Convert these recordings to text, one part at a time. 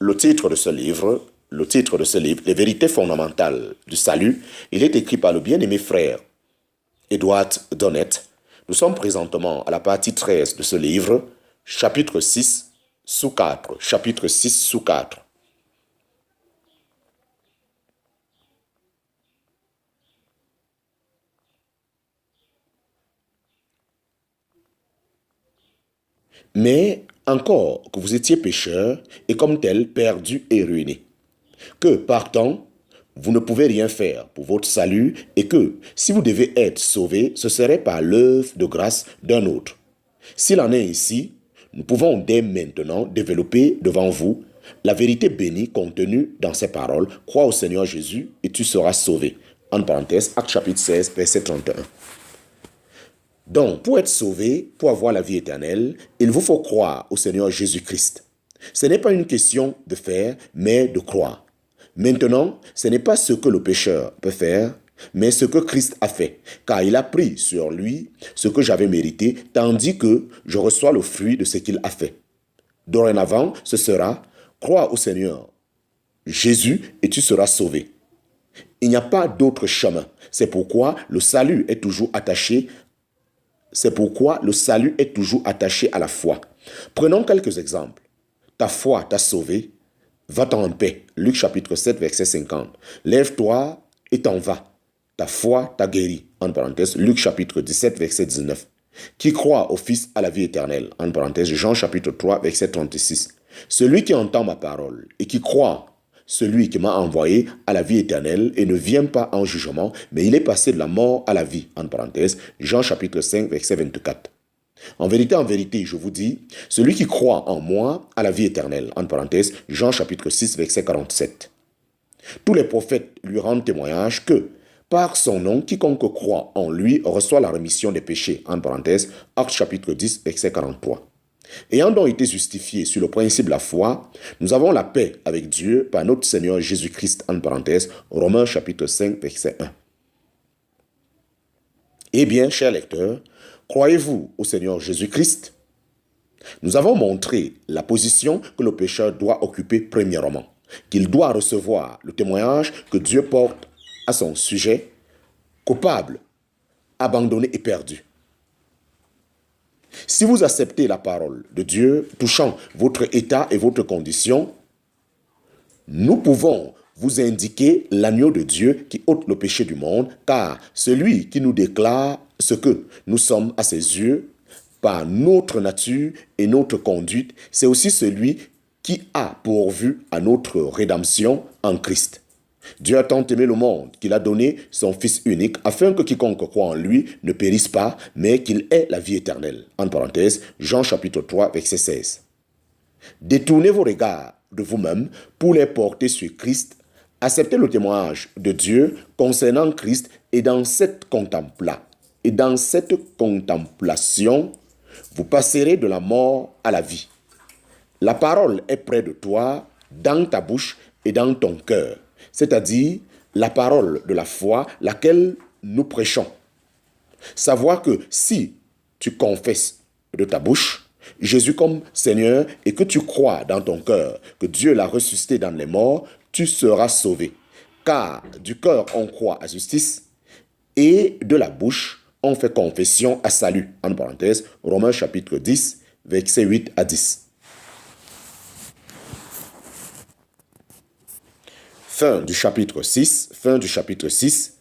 le titre de ce livre, Les vérités fondamentales du salut, il est écrit par le bien-aimé frère Edward Donnett. Nous sommes présentement à la partie 13 de ce livre, chapitre 6 sous 4. Chapitre 6 sous 4. Mais encore que vous étiez pécheurs et comme tels perdus et ruinés, que partant, vous ne pouvez rien faire pour votre salut et que, si vous devez être sauvés, ce serait par l'œuvre de grâce d'un autre. S'il en est ainsi, nous pouvons dès maintenant développer devant vous la vérité bénie contenue dans ces paroles. Crois au Seigneur Jésus et tu seras sauvé. En parenthèse, Actes chapitre 16, verset 31. Donc, pour être sauvé, pour avoir la vie éternelle, il vous faut croire au Seigneur Jésus-Christ. Ce n'est pas une question de faire, mais de croire. Maintenant, ce n'est pas ce que le pécheur peut faire, mais ce que Christ a fait, car il a pris sur lui ce que j'avais mérité, tandis que je reçois le fruit de ce qu'il a fait. Dorénavant, ce sera « Crois au Seigneur Jésus et tu seras sauvé ». Il n'y a pas d'autre chemin. C'est pourquoi le salut est toujours attaché à la foi. Prenons quelques exemples. Ta foi t'a sauvé, va-t'en en paix. Luc chapitre 7, verset 50. Lève-toi et t'en vas. Ta foi t'a guéri. En parenthèse, Luc chapitre 17, verset 19. Qui croit au Fils à la vie éternelle. En parenthèse, Jean chapitre 3, verset 36. Celui qui entend ma parole et qui croit celui qui m'a envoyé à la vie éternelle et ne vient pas en jugement, mais il est passé de la mort à la vie. En parenthèse, Jean chapitre 5, verset 24. En vérité, je vous dis, celui qui croit en moi a la vie éternelle. En parenthèse, Jean chapitre 6, verset 47. Tous les prophètes lui rendent témoignage que, par son nom, quiconque croit en lui reçoit la rémission des péchés. En parenthèse, Actes chapitre 10, verset 43. Ayant donc été justifiés sur le principe de la foi, nous avons la paix avec Dieu par notre Seigneur Jésus-Christ, en parenthèse, Romains chapitre 5, verset 1. Eh bien, chers lecteurs, croyez-vous au Seigneur Jésus-Christ? Nous avons montré la position que le pécheur doit occuper premièrement, qu'il doit recevoir le témoignage que Dieu porte à son sujet, coupable, abandonné et perdu. Si vous acceptez la parole de Dieu touchant votre état et votre condition, nous pouvons vous indiquer l'agneau de Dieu qui ôte le péché du monde, car celui qui nous déclare ce que nous sommes à ses yeux, par notre nature et notre conduite, c'est aussi celui qui a pourvu à notre rédemption en Christ. Dieu a tant aimé le monde qu'il a donné son Fils unique afin que quiconque croit en lui ne périsse pas, mais qu'il ait la vie éternelle. En parenthèse, Jean chapitre 3, verset 16. Détournez vos regards de vous-même pour les porter sur Christ. Acceptez le témoignage de Dieu concernant Christ et dans cette contemplation, vous passerez de la mort à la vie. La parole est près de toi, dans ta bouche et dans ton cœur. C'est-à-dire la parole de la foi, laquelle nous prêchons. Savoir que si tu confesses de ta bouche Jésus comme Seigneur et que tu crois dans ton cœur que Dieu l'a ressuscité dans les morts, tu seras sauvé. Car du cœur on croit à justice et de la bouche on fait confession à salut. En parenthèse, Romains chapitre 10, versets 8 à 10. Fin du chapitre 6.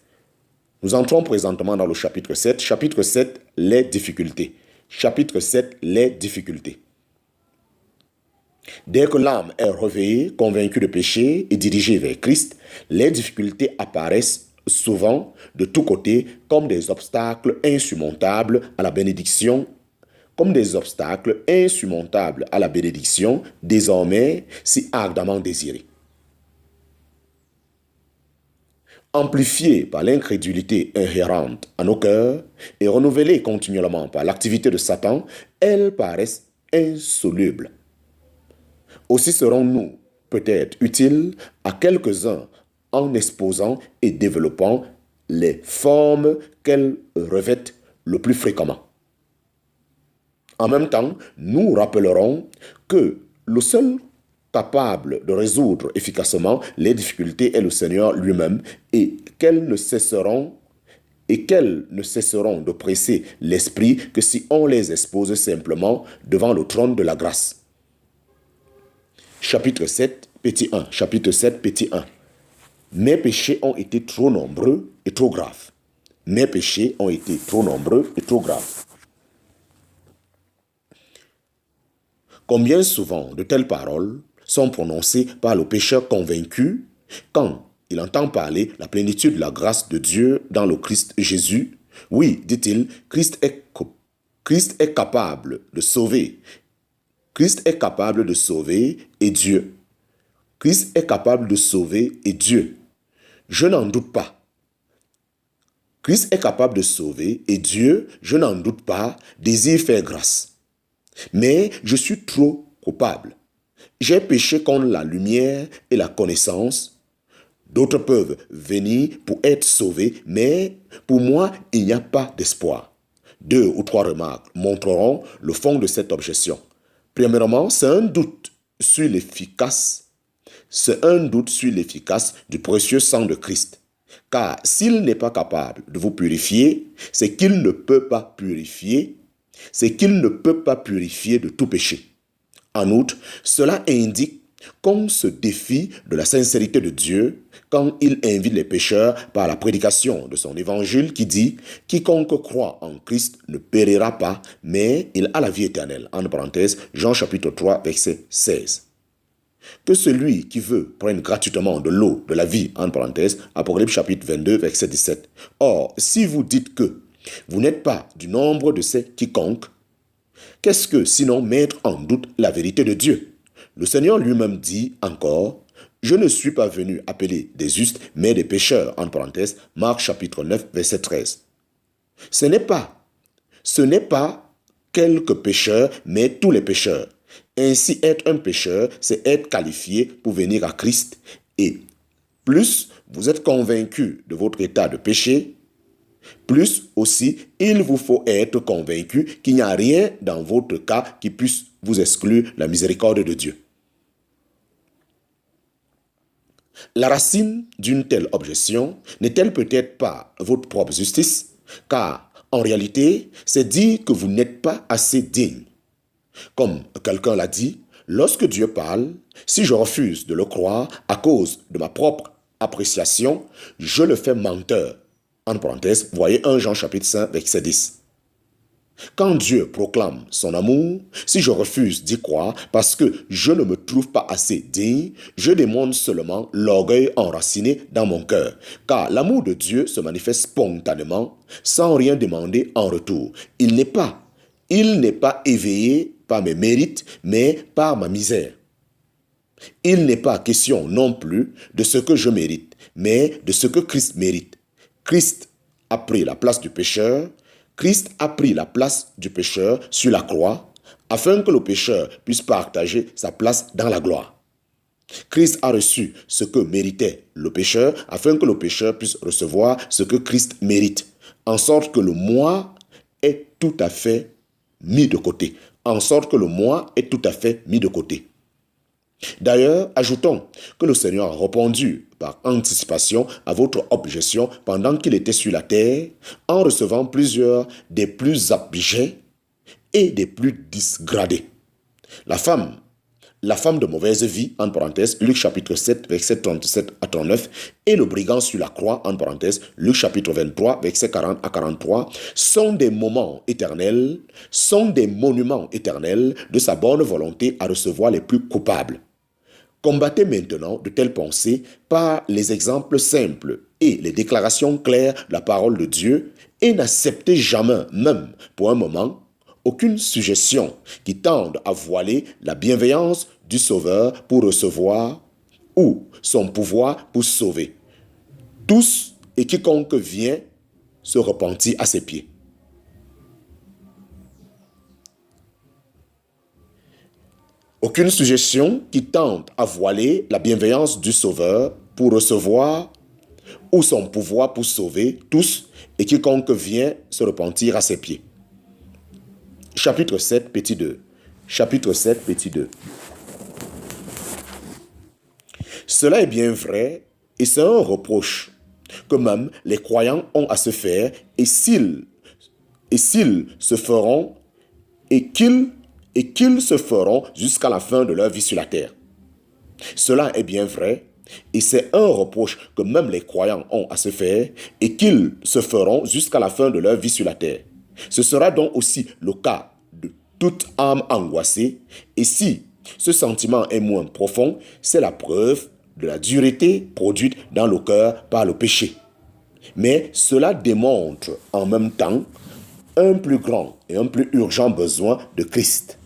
Nous entrons présentement dans le chapitre 7. Chapitre 7, les difficultés. Chapitre 7, les difficultés. Dès que l'âme est réveillée, convaincue de péché et dirigée vers Christ, les difficultés apparaissent souvent de tous côtés comme des obstacles insurmontables à la bénédiction, désormais si ardemment désirée. Amplifiées par l'incrédulité inhérente à nos cœurs et renouvelées continuellement par l'activité de Satan, elles paraissent insolubles. Aussi serons-nous peut-être utiles à quelques-uns en exposant et développant les formes qu'elles revêtent le plus fréquemment. En même temps, nous rappellerons que le seul capable de résoudre efficacement les difficultés est le Seigneur lui-même et qu'elles ne cesseront de presser l'esprit que si on les expose simplement devant le trône de la grâce. Chapitre 7, petit 1. Chapitre 7, petit 1. Mes péchés ont été trop nombreux et trop graves. Mes péchés ont été trop nombreux et trop graves. Combien souvent de telles paroles sont prononcées par le pécheur convaincu quand il entend parler la plénitude de la grâce de Dieu dans le Christ Jésus? Oui, dit-il, Christ est capable de sauver. Christ est capable de sauver et Dieu. Christ est capable de sauver et Dieu. Je n'en doute pas. Christ est capable de sauver et Dieu, je n'en doute pas, désire faire grâce. Mais je suis trop coupable. J'ai péché contre la lumière et la connaissance. D'autres peuvent venir pour être sauvés, mais pour moi, il n'y a pas d'espoir. 2 ou 3 remarques montreront le fond de cette objection. Premièrement, c'est un doute sur l'efficace du précieux sang de Christ. Car s'il n'est pas capable de vous purifier, c'est qu'il ne peut pas purifier de tout péché. En outre, cela indique qu'on se défie de la sincérité de Dieu quand il invite les pécheurs par la prédication de son évangile qui dit « Quiconque croit en Christ ne périra pas, mais il a la vie éternelle ». En parenthèse, Jean chapitre 3, verset 16. Que celui qui veut prenne gratuitement de l'eau de la vie, en parenthèse, Apocalypse chapitre 22, verset 17. Or, si vous dites que vous n'êtes pas du nombre de ces quiconque, qu'est-ce que sinon mettre en doute la vérité de Dieu? Le Seigneur lui-même dit encore, « Je ne suis pas venu appeler des justes, mais des pécheurs », en parenthèse, Marc chapitre 9, verset 13. Ce n'est pas quelques pécheurs, mais tous les pécheurs. Ainsi, être un pécheur, c'est être qualifié pour venir à Christ. Et plus vous êtes convaincu de votre état de péché, plus aussi il vous faut être convaincu qu'il n'y a rien dans votre cas qui puisse vous exclure la miséricorde de Dieu. La racine d'une telle objection n'est-elle peut-être pas votre propre justice? Car en réalité, c'est dire que vous n'êtes pas assez digne. Comme quelqu'un l'a dit, lorsque Dieu parle, si je refuse de le croire à cause de ma propre appréciation, je le fais menteur. En parenthèse, voyez 1 Jean chapitre 5, verset 10. Quand Dieu proclame son amour, si je refuse d'y croire parce que je ne me trouve pas assez digne, je démontre seulement l'orgueil enraciné dans mon cœur. Car l'amour de Dieu se manifeste spontanément, sans rien demander en retour. Il n'est pas éveillé par mes mérites, mais par ma misère. Il n'est pas question non plus de ce que je mérite, mais de ce que Christ mérite. Christ a pris la place du pécheur. Christ a pris la place du pécheur sur la croix afin que le pécheur puisse partager sa place dans la gloire. Christ a reçu ce que méritait le pécheur afin que le pécheur puisse recevoir ce que Christ mérite, en sorte que le moi est tout à fait mis de côté. D'ailleurs, ajoutons que le Seigneur a répondu par anticipation à votre objection pendant qu'il était sur la terre, en recevant plusieurs des plus abjects et des plus disgradés. La femme de mauvaise vie, en parenthèse, Luc chapitre 7, verset 37 à 39, et le brigand sur la croix, en parenthèse, Luc chapitre 23, verset 40 à 43, sont des monuments éternels de sa bonne volonté à recevoir les plus coupables. Combattez maintenant de telles pensées par les exemples simples et les déclarations claires de la parole de Dieu et n'acceptez jamais, même pour un moment, aucune suggestion qui tende à voiler la bienveillance du Sauveur pour recevoir ou son pouvoir pour sauver. Tous et quiconque vient se repentit à ses pieds. Aucune suggestion qui tente à voiler la bienveillance du Sauveur pour recevoir ou son pouvoir pour sauver tous et quiconque vient se repentir à ses pieds. Chapitre 7, petit 2. Chapitre 7, petit 2. Cela est bien vrai et c'est un reproche que même les croyants ont à se faire et s'ils se feront et qu'ils se feront jusqu'à la fin de leur vie sur la terre. Cela est bien vrai et c'est un reproche que même les croyants ont à se faire et qu'ils se feront jusqu'à la fin de leur vie sur la terre. Ce sera donc aussi le cas de toute âme angoissée et si ce sentiment est moins profond, c'est la preuve de la dureté produite dans le cœur par le péché. Mais cela démontre en même temps un plus grand et un plus urgent besoin de Christ.